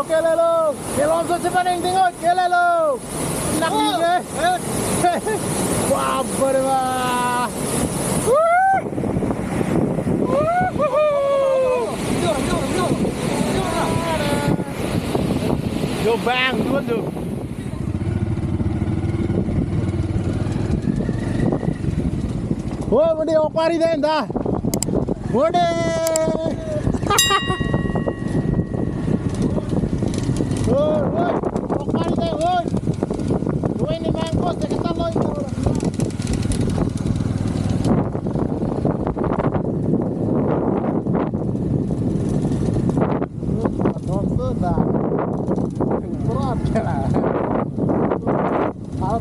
Kelelo. Kelonso cepat yang tengok. Kelelo. Nak ni ke? Wah, berwah. Yo bang, tuan tu. Oh, budi okwari deh dah. Budi. Oh, okwari deh, oh. Dua ini mangkok, kita loy.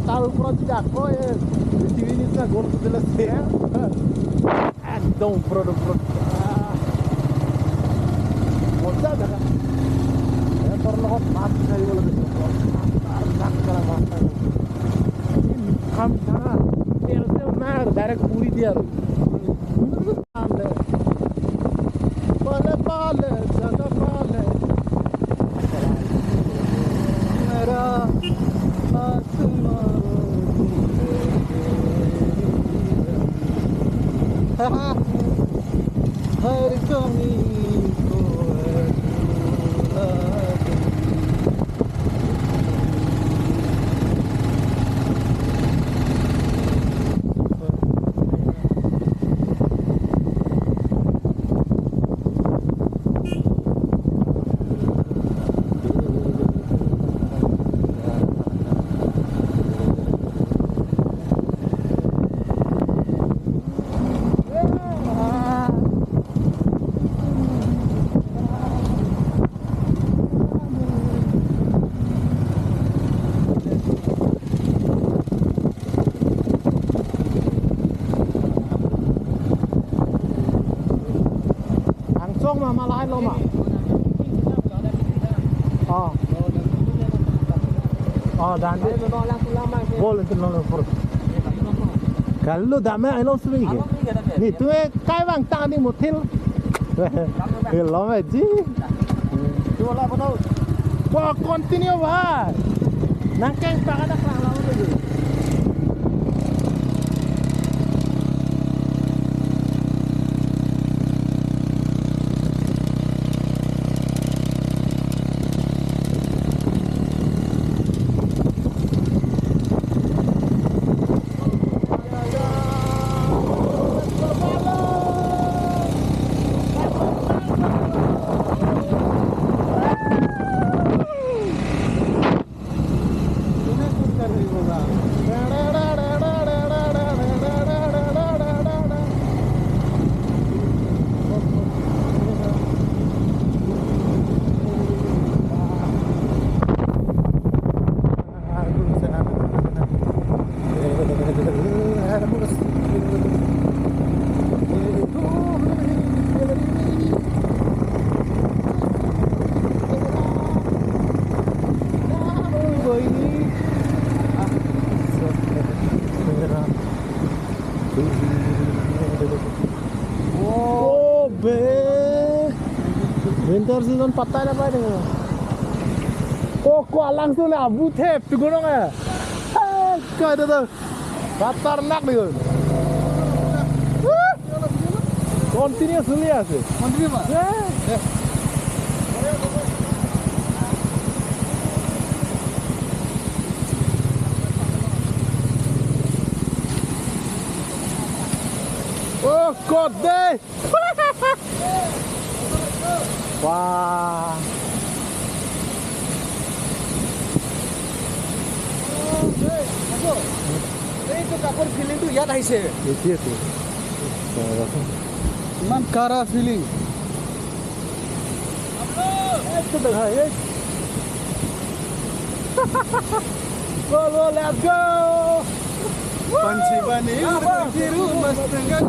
Tahu pro tidak kau ya di TV ini kan gol jelas ya dong pro masa dah kan ya terlalu mati saya boleh besok nak kalau masa ini kam sana terus mar direct puri dia pale jaga pale mera हर कमी को mà lái luôn mà dan boleh tu nol for kalau dah me I know swing ni tu kai bang tang ni mutil lo me ji tu lah betul wah continue wah nangkeng tak ada kerang lawan tu winter season पता है ना पाए को langsung lah butep tu gunung ya kau ada tu खतरनाक nih continuous lihat sih continue oh god deh wah itu kapur feeling tu yaad aise देखिए तो मन कारा feeling itu देखा ये go let's go पंछी बने फिरू मस्त गगन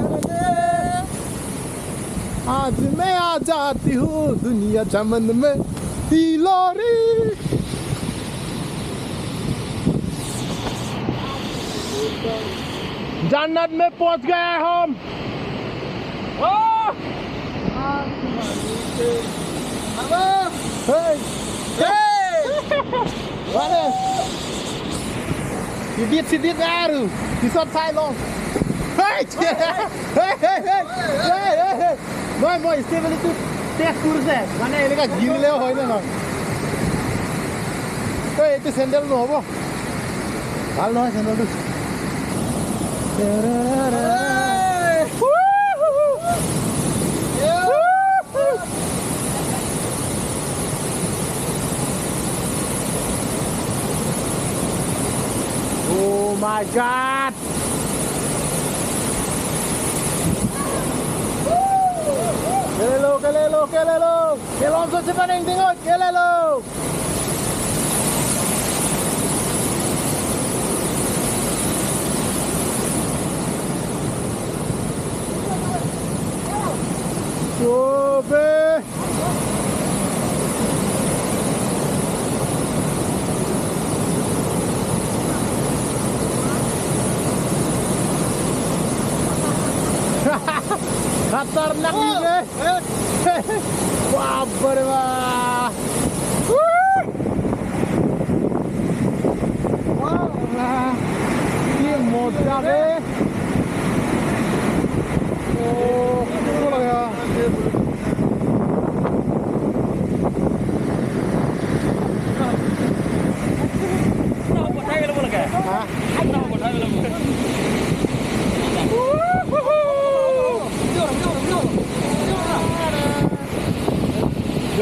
आज मैं आ जाती हूँ दुनिया चमन में तिलोरी जन्नत में पहुंच गए हम Sidit garu. Pisot sai long. Hey! Hey! Moi, esteve tu tes kurse. Mana ele ka girile hoy na. Hey, tu sandal no hobo. Bal no sandal tu. Oh my God! Kelelo! Kelom so cepat yang tengok, kelelo! Sobe! Khataरनाक nih. Wah, berwah. Wah, ini motor deh. Oh, itu ya.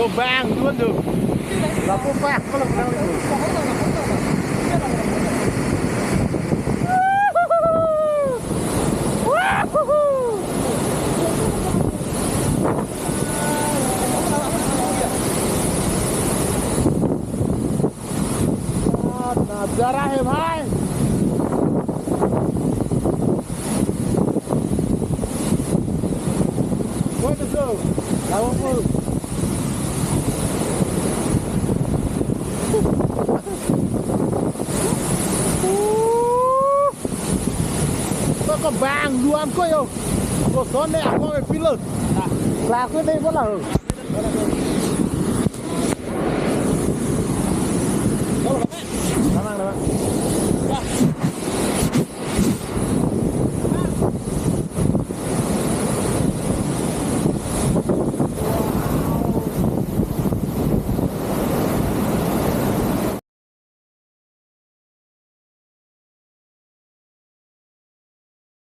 Vô bang luôn được là có bạc có lần nào được नजारा है भाई What to do? I won't move. Có vàng luôn coi không? Có số này có cái pin lực. Là cái đây vẫn là Đó là